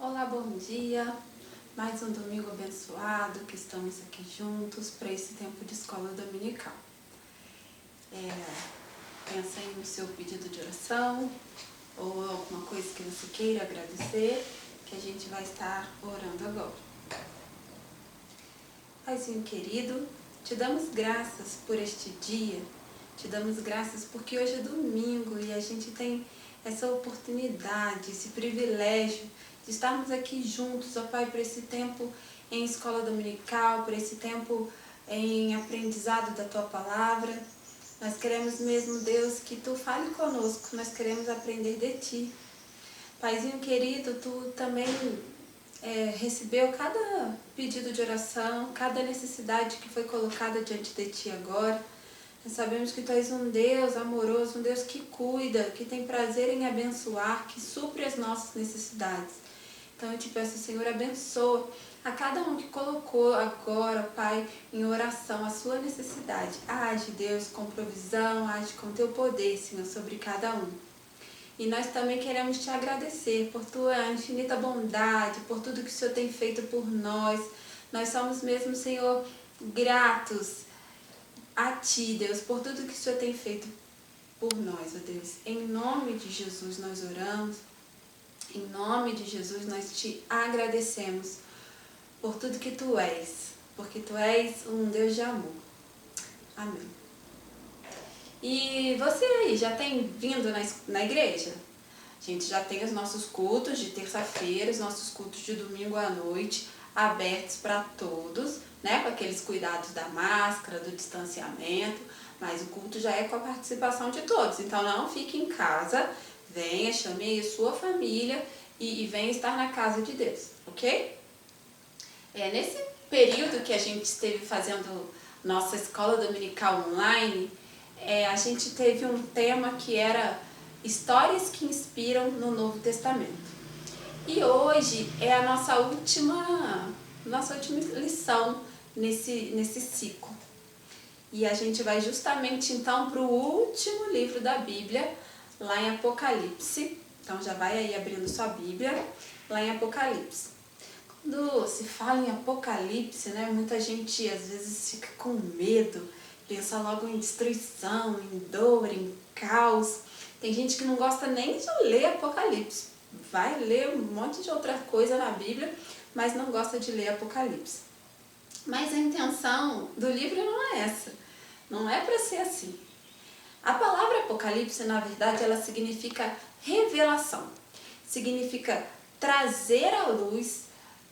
Olá, bom dia! Mais um domingo abençoado que estamos aqui juntos para esse tempo de escola dominical. Pensa aí no seu pedido de oração ou alguma coisa que você queira agradecer, que a gente vai estar orando agora. Paizinho querido, te damos graças por este dia, te damos graças porque hoje é domingo e a gente tem essa oportunidade, esse privilégio de estarmos aqui juntos, ó Pai, por esse tempo em escola dominical, por esse tempo em aprendizado da Tua Palavra. Nós queremos mesmo, Deus, que Tu fale conosco, nós queremos aprender de Ti. Paizinho querido, Tu também recebeu cada pedido de oração, cada necessidade que foi colocada diante de Ti agora. Nós sabemos que Tu és um Deus amoroso, um Deus que cuida, que tem prazer em abençoar, que supre as nossas necessidades. Então eu te peço, Senhor, abençoa a cada um que colocou agora, Pai, em oração a sua necessidade. Age, Deus, com provisão, age com Teu poder, Senhor, sobre cada um. E nós também queremos Te agradecer por Tua infinita bondade, por tudo que o Senhor tem feito por nós. Nós somos mesmo, Senhor, gratos a Ti, Deus, por tudo que o Senhor tem feito por nós, ó Deus. Em nome de Jesus nós oramos. Em nome de Jesus, nós Te agradecemos por tudo que Tu és, porque Tu és um Deus de amor. Amém. E você aí, já tem vindo na igreja? A gente já tem os nossos cultos de terça-feira, os nossos cultos de domingo à noite, abertos para todos, né? Com aqueles cuidados da máscara, do distanciamento, mas o culto já é com a participação de todos. Então não fique em casa. Venha, chame aí a sua família e venha estar na casa de Deus, ok? Nesse período que a gente esteve fazendo nossa escola dominical online, a gente teve um tema que era histórias que inspiram no Novo Testamento. E hoje é a nossa última lição nesse ciclo. E a gente vai justamente então para o último livro da Bíblia, lá em Apocalipse. Então já vai aí abrindo sua Bíblia, lá em Apocalipse. Quando se fala em Apocalipse, né, muita gente às vezes fica com medo, pensa logo em destruição, em dor, em caos. Tem gente que não gosta nem de ler Apocalipse. Vai ler um monte de outra coisa na Bíblia, mas não gosta de ler Apocalipse. Mas a intenção do livro não é essa. Não é para ser assim. A palavra Apocalipse, na verdade, ela significa revelação. Significa trazer à luz,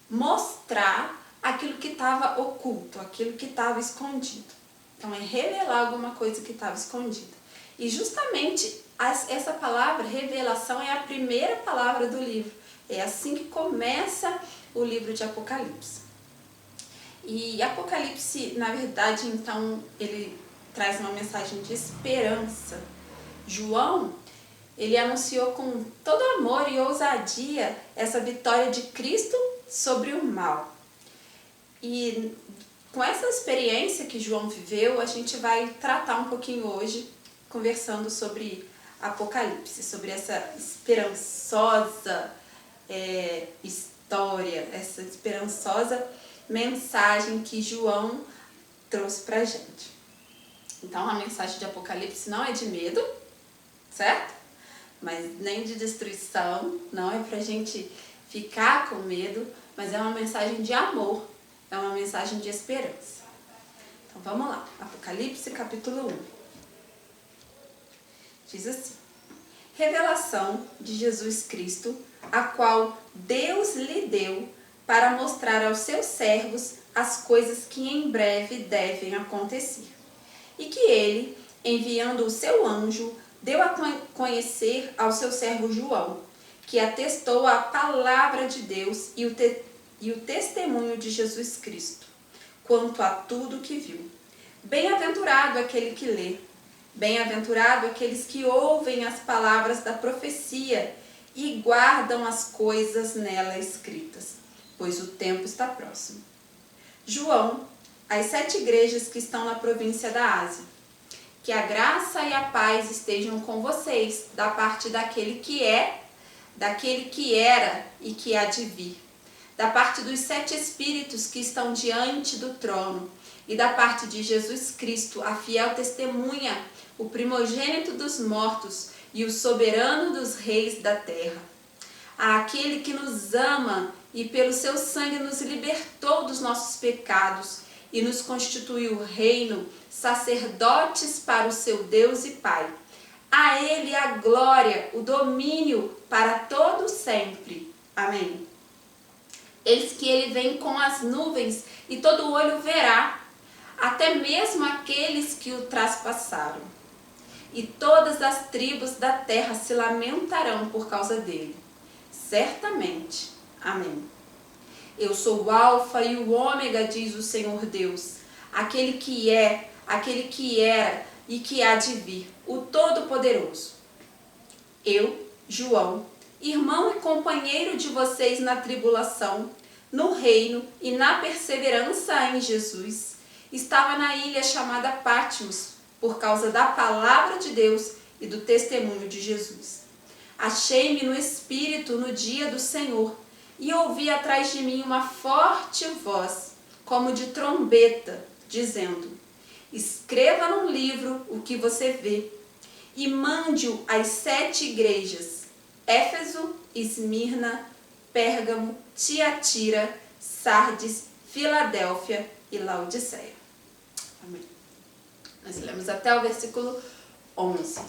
mostrar aquilo que estava oculto, aquilo que estava escondido. Então, é revelar alguma coisa que estava escondida. E justamente essa palavra, revelação, é a primeira palavra do livro. É assim que começa o livro de Apocalipse. E Apocalipse, na verdade, então, ele traz uma mensagem de esperança. João, ele anunciou com todo amor e ousadia essa vitória de Cristo sobre o mal. E com essa experiência que João viveu, a gente vai tratar um pouquinho hoje, conversando sobre Apocalipse, sobre essa esperançosa história, essa esperançosa mensagem que João trouxe pra gente. Então, a mensagem de Apocalipse não é de medo, certo? Mas nem de destruição, não é pra gente ficar com medo, mas é uma mensagem de amor, é uma mensagem de esperança. Então, vamos lá. Apocalipse, capítulo 1. Diz assim: revelação de Jesus Cristo, a qual Deus lhe deu para mostrar aos seus servos as coisas que em breve devem acontecer. E que ele, enviando o seu anjo, deu a conhecer ao seu servo João, que atestou a palavra de Deus e o testemunho de Jesus Cristo, quanto a tudo que viu. Bem-aventurado aquele que lê, bem-aventurado aqueles que ouvem as palavras da profecia e guardam as coisas nela escritas, pois o tempo está próximo. João, as 7 igrejas que estão na província da Ásia. Que a graça e a paz estejam com vocês, da parte daquele que é, daquele que era e que há de vir, da parte dos 7 Espíritos que estão diante do trono, e da parte de Jesus Cristo, a fiel testemunha, o primogênito dos mortos e o soberano dos reis da terra. Àquele que nos ama e pelo seu sangue nos libertou dos nossos pecados e nos constituiu reino, sacerdotes para o seu Deus e Pai. A ele a glória, o domínio para todo sempre. Amém. Eis que ele vem com as nuvens e todo olho verá, até mesmo aqueles que o traspassaram. E todas as tribos da terra se lamentarão por causa dele. Certamente. Amém. Eu sou o Alfa e o Ômega, diz o Senhor Deus, aquele que é, aquele que era e que há de vir, o Todo-Poderoso. Eu, João, irmão e companheiro de vocês na tribulação, no reino e na perseverança em Jesus, estava na ilha chamada Patmos, por causa da palavra de Deus e do testemunho de Jesus. Achei-me no Espírito no dia do Senhor e ouvi atrás de mim uma forte voz, como de trombeta, dizendo: escreva num livro o que você vê e mande-o às 7 igrejas: Éfeso, Esmirna, Pérgamo, Tiatira, Sardes, Filadélfia e Laodiceia. Amém. Nós lemos até o versículo 11.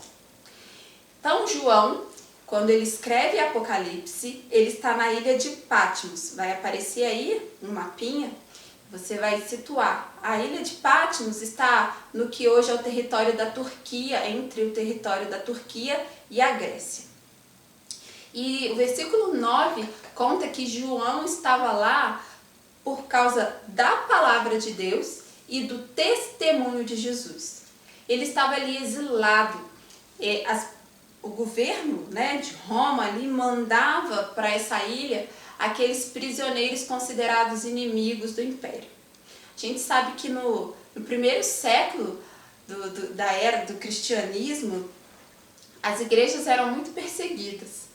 Então, João, quando ele escreve Apocalipse, ele está na ilha de Patmos. Vai aparecer aí um mapinha, você vai situar. A ilha de Patmos está no que hoje é o território da Turquia, entre o território da Turquia e a Grécia. E o versículo 9 conta que João estava lá por causa da palavra de Deus e do testemunho de Jesus. Ele estava ali exilado. O governo, né, de Roma ali mandava para essa ilha aqueles prisioneiros considerados inimigos do império. A gente sabe que no primeiro século da era do cristianismo, as igrejas eram muito perseguidas.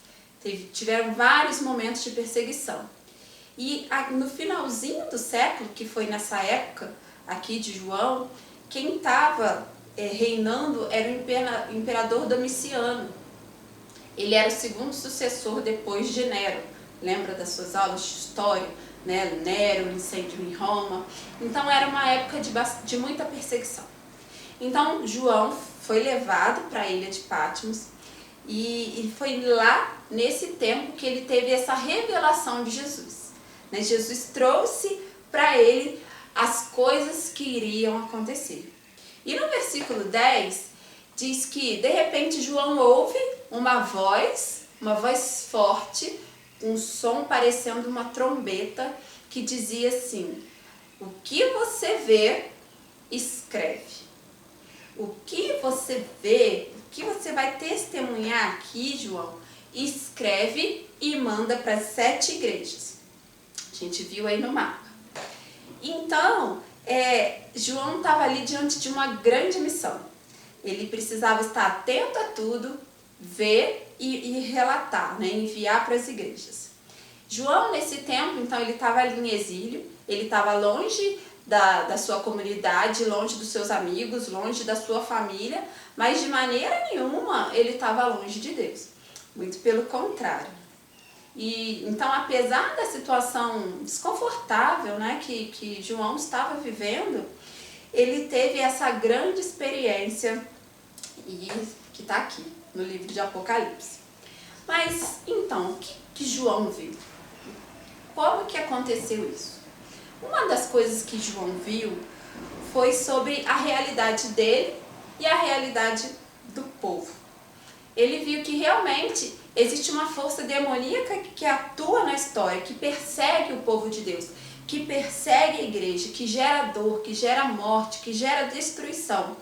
Tiveram vários momentos de perseguição. E no finalzinho do século, que foi nessa época aqui de João, quem estava reinando era o imperador Domiciano. Ele era o segundo sucessor depois de Nero. Lembra das suas aulas de história? Né? Nero, o incêndio em Roma. Então era uma época de muita perseguição. Então João foi levado para a ilha de Patmos e foi lá nesse tempo que ele teve essa revelação de Jesus. Né? Jesus trouxe para ele as coisas que iriam acontecer. E no versículo 10 diz que de repente João ouve uma voz forte, um som parecendo uma trombeta, que dizia assim: o que você vê, escreve. O que você vê, o que você vai testemunhar aqui, João, escreve e manda para as 7 igrejas. A gente viu aí no mapa. Então, João estava ali diante de uma grande missão. Ele precisava estar atento a tudo, ver e relatar, né? Enviar para as igrejas. João, nesse tempo, então, ele estava ali em exílio, ele estava longe da sua comunidade, longe dos seus amigos, longe da sua família, mas de maneira nenhuma ele estava longe de Deus. Muito pelo contrário. E então, apesar da situação desconfortável, né, que João estava vivendo, ele teve essa grande experiência e que está aqui no livro de Apocalipse. Mas então, o que João viu? Como que aconteceu isso? Uma das coisas que João viu foi sobre a realidade dele e a realidade do povo. Ele viu que realmente existe uma força demoníaca que atua na história, que persegue o povo de Deus, que persegue a igreja, que gera dor, que gera morte, que gera destruição.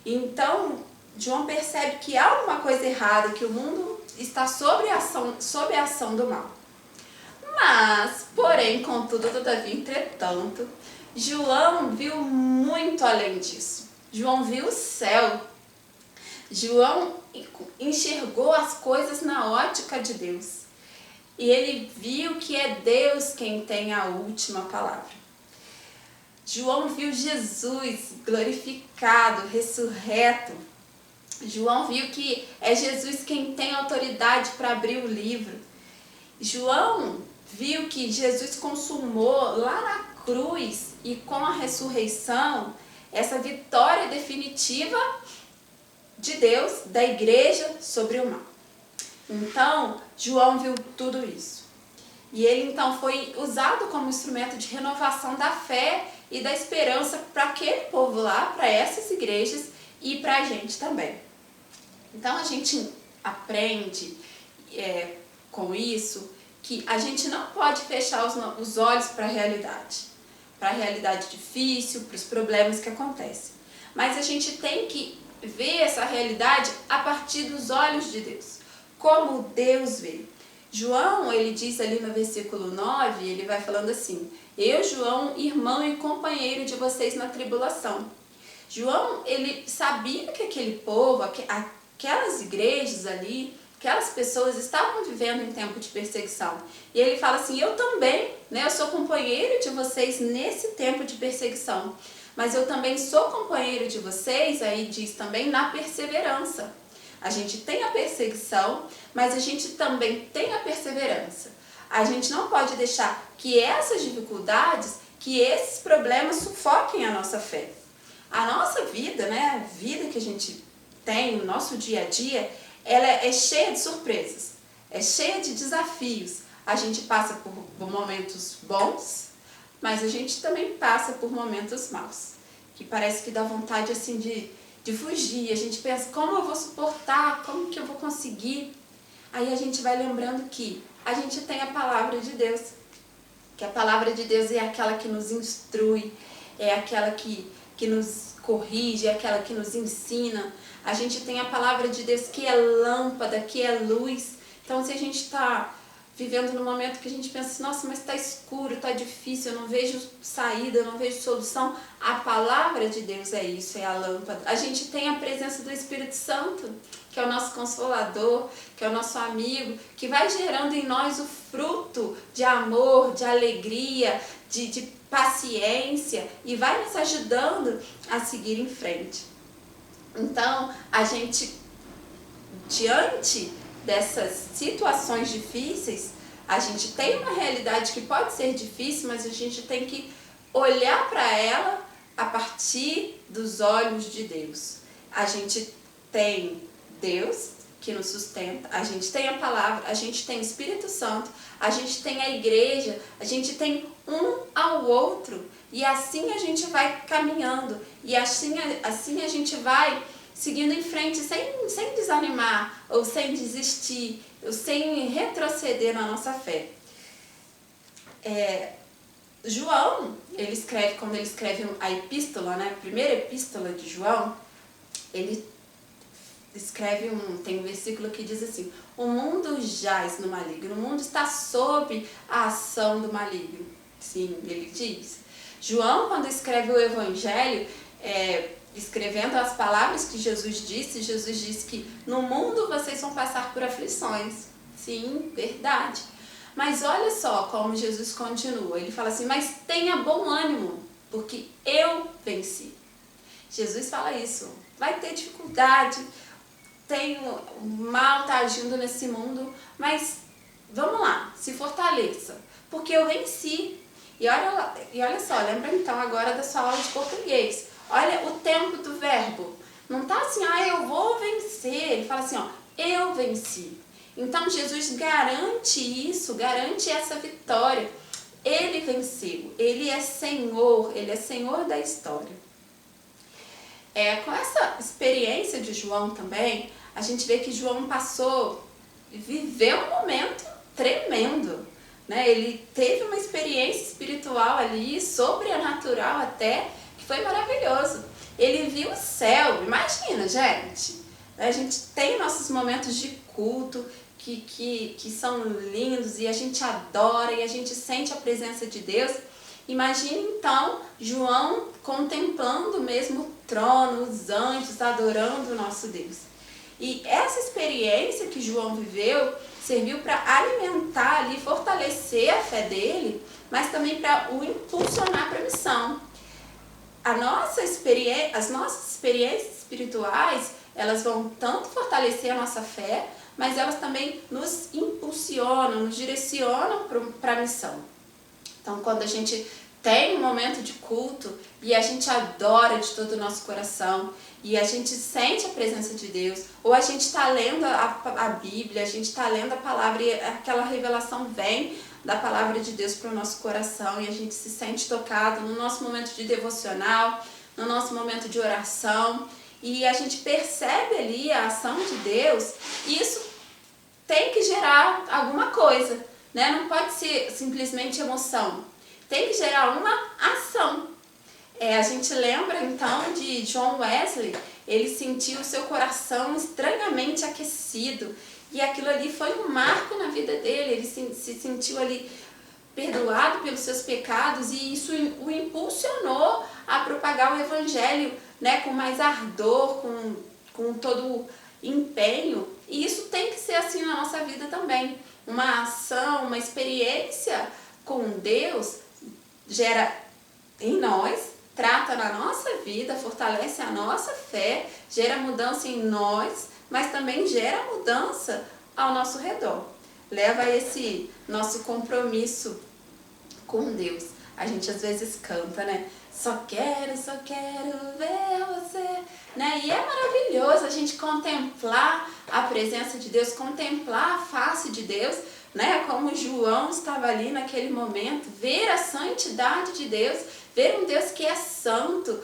Então, João percebe que há alguma coisa errada, que o mundo está sob a ação do mal. Mas, porém, contudo, todavia, entretanto, João viu muito além disso. João viu o céu. João enxergou as coisas na ótica de Deus. E ele viu que é Deus quem tem a última palavra. João viu Jesus glorificado, ressurreto. João viu que é Jesus quem tem autoridade para abrir o livro. João viu que Jesus consumou lá na cruz e com a ressurreição essa vitória definitiva de Deus, da igreja sobre o mal. Então, João viu tudo isso. E ele então foi usado como instrumento de renovação da fé e da esperança para aquele povo lá, para essas igrejas e para a gente também. Então a gente aprende com isso que a gente não pode fechar os olhos para a realidade difícil, para os problemas que acontecem. Mas a gente tem que ver essa realidade a partir dos olhos de Deus, como Deus vê. João, ele diz ali no versículo 9, ele vai falando assim: eu, João, irmão e companheiro de vocês na tribulação. João, ele sabia que aquele povo, aquelas igrejas ali, aquelas pessoas estavam vivendo em tempo de perseguição. E ele fala assim: eu também, né, eu sou companheiro de vocês nesse tempo de perseguição. Mas eu também sou companheiro de vocês, aí diz também, na perseverança. A gente tem a perseguição, mas a gente também tem a perseverança. A gente não pode deixar que essas dificuldades, que esses problemas sufoquem a nossa fé. A nossa vida, né, a vida que a gente tem, o nosso dia a dia, ela é cheia de surpresas, é cheia de desafios. A gente passa por momentos bons, mas a gente também passa por momentos maus, que parece que dá vontade assim de fugir. A gente pensa, como eu vou suportar, como que eu vou conseguir? Aí a gente vai lembrando que a gente tem a palavra de Deus, que a palavra de Deus é aquela que nos instrui, é aquela que nos corrige, é aquela que nos ensina. A gente tem a palavra de Deus que é lâmpada, que é luz. Então, se a gente está vivendo num momento que a gente pensa assim, nossa, mas está escuro, está difícil, eu não vejo saída, eu não vejo solução, a palavra de Deus é isso, é a lâmpada. A gente tem a presença do Espírito Santo, que é o nosso consolador, que é o nosso amigo, que vai gerando em nós o fruto de amor, de alegria, de paciência, e vai nos ajudando a seguir em frente. Então, a gente, diante dessas situações difíceis, a gente tem uma realidade que pode ser difícil, mas a gente tem que olhar para ela a partir dos olhos de Deus. A gente tem Deus que nos sustenta, a gente tem a palavra, a gente tem o Espírito Santo, a gente tem a igreja, a gente tem um ao outro, e assim a gente vai caminhando, e assim a gente vai seguindo em frente, sem desanimar, ou sem desistir, ou sem retroceder na nossa fé. João, quando ele escreve a epístola, né, a primeira epístola de João, ele escreve tem um versículo que diz assim: o mundo jaz no maligno, o mundo está sob a ação do maligno. Sim, ele diz. João, quando escreve o Evangelho, escrevendo as palavras que Jesus disse que no mundo vocês vão passar por aflições. Sim, verdade. Mas olha só como Jesus continua. Ele fala assim: mas tenha bom ânimo, porque eu venci. Jesus fala isso. Vai ter dificuldade, o mal está agindo nesse mundo, mas vamos lá, se fortaleça, porque eu venci. E olha só, lembra então agora da sua aula de português. Olha o tempo do verbo. Não está assim, eu vou vencer. Ele fala assim, eu venci. Então Jesus garante isso, garante essa vitória. Ele venceu, ele é Senhor da história. Com essa experiência de João também, a gente vê que João viveu um momento tremendo, né? Ele teve uma experiência espiritual ali, sobrenatural até, que foi maravilhoso. Ele viu o céu, imagina, gente. A gente tem nossos momentos de culto que são lindos e a gente adora e a gente sente a presença de Deus. Imagine então João contemplando mesmo o trono, os anjos, adorando o nosso Deus. E essa experiência que João viveu serviu para alimentar ali, fortalecer a fé dele, mas também para o impulsionar para a missão. As nossas experiências espirituais, elas vão tanto fortalecer a nossa fé, mas elas também nos impulsionam, nos direcionam para a missão. Então, quando a gente tem um momento de culto e a gente adora de todo o nosso coração e a gente sente a presença de Deus, ou a gente está lendo a Bíblia, a gente está lendo a palavra e aquela revelação vem da palavra de Deus para o nosso coração e a gente se sente tocado no nosso momento de devocional, no nosso momento de oração, e a gente percebe ali a ação de Deus, e isso tem que gerar alguma coisa, né? Não pode ser simplesmente emoção, tem que gerar uma ação. A gente lembra então de John Wesley, ele sentiu o seu coração estranhamente aquecido, e aquilo ali foi um marco na vida dele, ele se sentiu ali perdoado pelos seus pecados, e isso o impulsionou a propagar o evangelho, né, com mais ardor, com todo empenho. E isso tem que ser assim na nossa vida também. Uma ação, uma experiência com Deus gera em nós, trata na nossa vida, fortalece a nossa fé, gera mudança em nós, mas também gera mudança ao nosso redor. Leva a esse nosso compromisso com Deus. A gente às vezes canta, né? Só quero ver você, né? E é maravilhoso a gente contemplar a presença de Deus, contemplar a face de Deus, né? Como João estava ali naquele momento, ver a santidade de Deus, ver um Deus que é santo.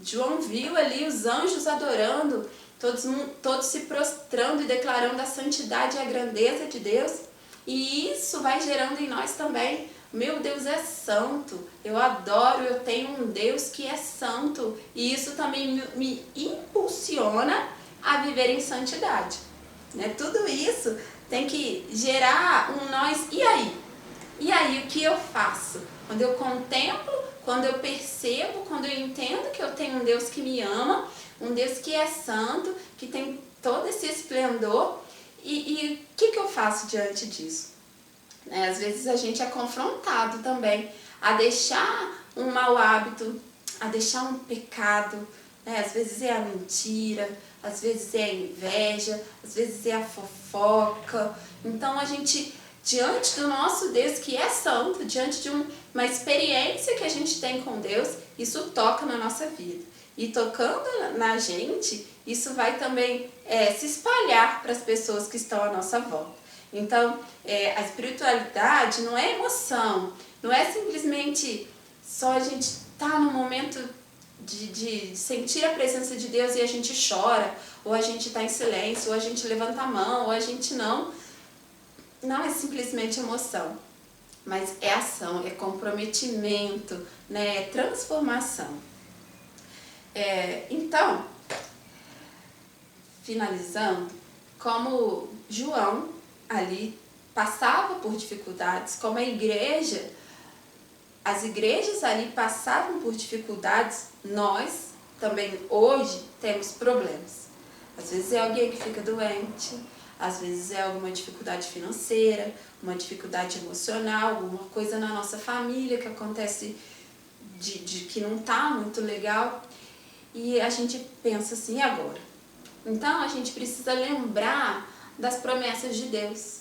João viu ali os anjos adorando, todos se prostrando e declarando a santidade e a grandeza de Deus. E isso vai gerando em nós também. Meu Deus é santo, eu adoro, eu tenho um Deus que é santo. E isso também me impulsiona a viver em santidade, né? Tudo isso tem que gerar um nós. E aí? E aí, o que eu faço? Quando eu contemplo, quando eu percebo, quando eu entendo que eu tenho um Deus que me ama, um Deus que é santo, que tem todo esse esplendor, e o que eu faço diante disso? Às vezes a gente é confrontado também a deixar um mau hábito, a deixar um pecado, né? Às vezes é a mentira, às vezes é a inveja, às vezes é a fofoca. Então a gente, diante do nosso Deus que é santo, diante de uma experiência que a gente tem com Deus, isso toca na nossa vida. E tocando na gente, isso vai também se espalhar para as pessoas que estão à nossa volta. Então, a espiritualidade não é emoção, não é simplesmente só a gente estar no momento de sentir a presença de Deus e a gente chora, ou a gente está em silêncio, ou a gente levanta a mão, ou a gente não. Não é simplesmente emoção, mas é ação, é comprometimento, né? É transformação. Então, finalizando, como João ali passava por dificuldades, como as igrejas ali passavam por dificuldades, nós também hoje temos problemas. Às vezes é alguém que fica doente, às vezes é alguma dificuldade financeira, uma dificuldade emocional, alguma coisa na nossa família que acontece de que não está muito legal. E a gente pensa assim, e agora? Então a gente precisa lembrar das promessas de Deus.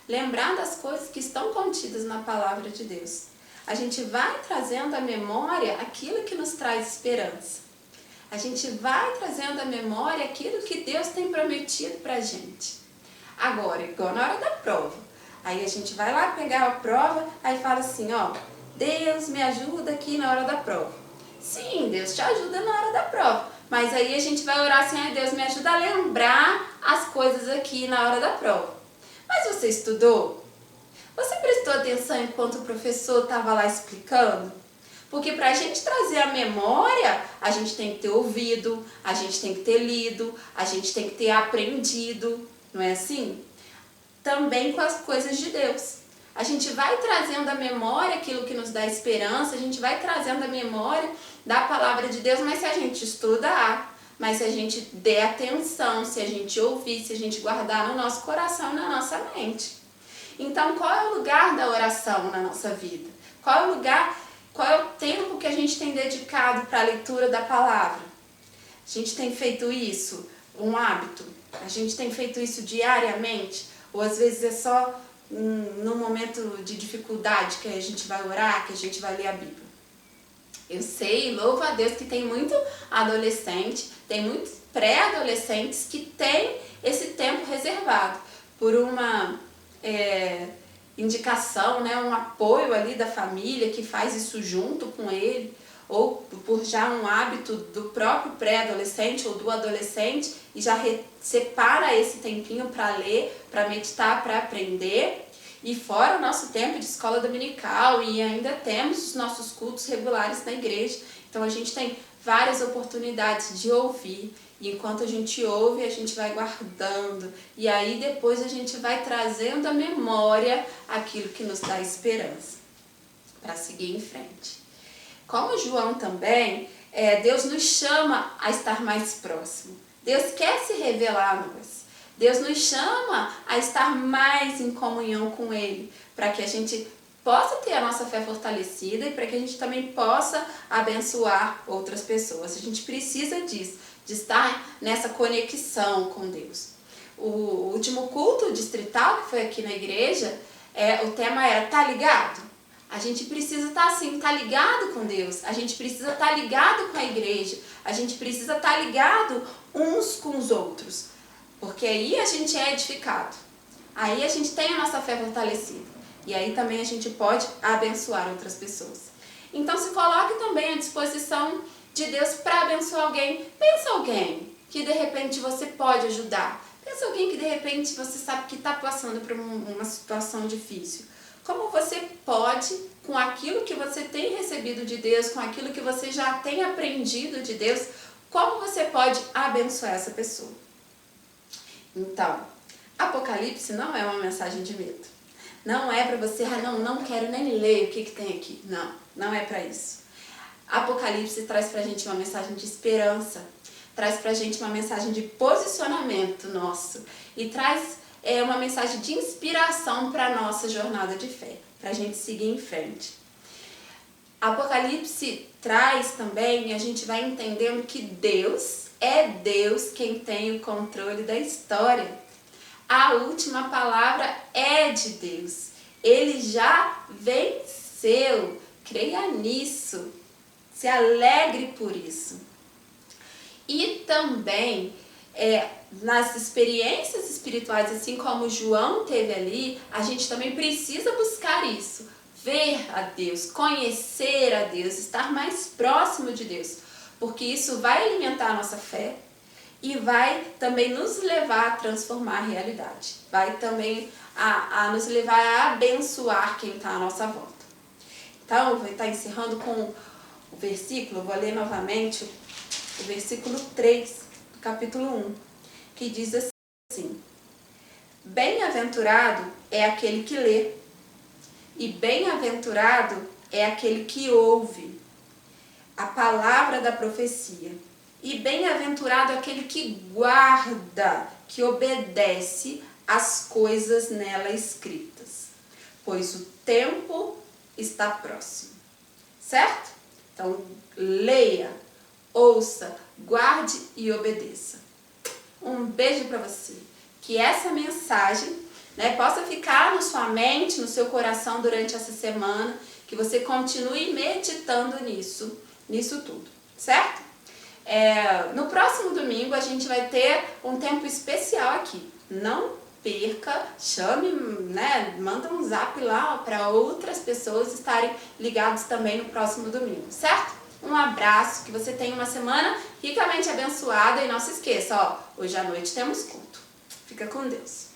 Lembrar das coisas que estão contidas na palavra de Deus. A gente vai trazendo à memória aquilo que nos traz esperança. A gente vai trazendo à memória aquilo que Deus tem prometido pra gente. Agora, igual na hora da prova. Aí a gente vai lá pegar a prova, aí fala assim, ó, Deus me ajuda aqui na hora da prova. Sim, Deus te ajuda na hora da prova. Mas aí a gente vai orar assim, Deus me ajuda a lembrar as coisas aqui na hora da prova. Mas você estudou? Você prestou atenção enquanto o professor estava lá explicando? Porque para a gente trazer a memória, a gente tem que ter ouvido, a gente tem que ter lido, a gente tem que ter aprendido, não é assim? Também com as coisas de Deus. A gente vai trazendo à memória aquilo que nos dá esperança, a gente vai trazendo à memória da palavra de Deus, mas se a gente estudar, mas se a gente der atenção, se a gente ouvir, se a gente guardar no nosso coração e na nossa mente. Então, qual é o lugar da oração na nossa vida? Qual é o lugar, qual é o tempo que a gente tem dedicado para a leitura da palavra? A gente tem feito isso um hábito? A gente tem feito isso diariamente? Ou às vezes é só num momento de dificuldade que a gente vai orar, que a gente vai ler a Bíblia? Eu sei, louvo a Deus, que tem muito adolescente, tem muitos pré-adolescentes que têm esse tempo reservado por uma indicação, né, um apoio ali da família que faz isso junto com ele, ou por já um hábito do próprio pré-adolescente ou do adolescente e já separa esse tempinho para ler, para meditar, para aprender. E fora o nosso tempo de escola dominical, e ainda temos os nossos cultos regulares na igreja. Então a gente tem várias oportunidades de ouvir, e enquanto a gente ouve, a gente vai guardando, e aí depois a gente vai trazendo à memória aquilo que nos dá esperança para seguir em frente. Como João também, Deus nos chama a estar mais próximo. Deus quer se revelar a nós. Deus nos chama a estar mais em comunhão com Ele, para que a gente possa ter a nossa fé fortalecida e para que a gente também possa abençoar outras pessoas. A gente precisa disso, de estar nessa conexão com Deus. O último culto distrital que foi aqui na igreja, o tema era "Tá ligado?". A gente precisa estar assim, tá ligado com Deus, a gente precisa estar ligado com a igreja, a gente precisa estar ligado uns com os outros, porque aí a gente é edificado, aí a gente tem a nossa fé fortalecida, e aí também a gente pode abençoar outras pessoas. Então se coloque também à disposição de Deus para abençoar alguém. Pensa alguém que de repente você pode ajudar, pensa alguém que de repente você sabe que está passando por uma situação difícil. Como você pode, com aquilo que você tem recebido de Deus, com aquilo que você já tem aprendido de Deus, como você pode abençoar essa pessoa? Então, Apocalipse não é uma mensagem de medo. Não é para você, não quero nem ler o que tem aqui. Não, não é para isso. Apocalipse traz pra gente uma mensagem de esperança, traz pra gente uma mensagem de posicionamento nosso e traz uma mensagem de inspiração para a nossa jornada de fé, para a gente seguir em frente. Apocalipse traz também, e a gente vai entendendo que Deus é Deus quem tem o controle da história. A última palavra é de Deus. Ele já venceu. Creia nisso. Se alegre por isso. E também nas experiências espirituais, assim como João teve ali, a gente também precisa buscar isso. Ver a Deus, conhecer a Deus, estar mais próximo de Deus. Porque isso vai alimentar a nossa fé e vai também nos levar a transformar a realidade. Vai também a nos levar a abençoar quem está à nossa volta. Então, eu vou estar encerrando com o versículo, vou ler novamente o versículo 3 do capítulo 1, que diz assim: "Bem-aventurado é aquele que lê, e bem-aventurado é aquele que ouve a palavra da profecia, e bem-aventurado é aquele que guarda, que obedece às coisas nela escritas, pois o tempo está próximo." Certo? Então, leia, ouça, guarde e obedeça. Um beijo para você. Que essa mensagem, possa ficar na sua mente, no seu coração durante essa semana, que você continue meditando nisso tudo, certo? No próximo domingo a gente vai ter um tempo especial aqui. Não perca, chame, manda um zap lá para outras pessoas estarem ligados também no próximo domingo, certo? Um abraço, que você tenha uma semana ricamente abençoada e não se esqueça, hoje à noite temos culto. Fica com Deus.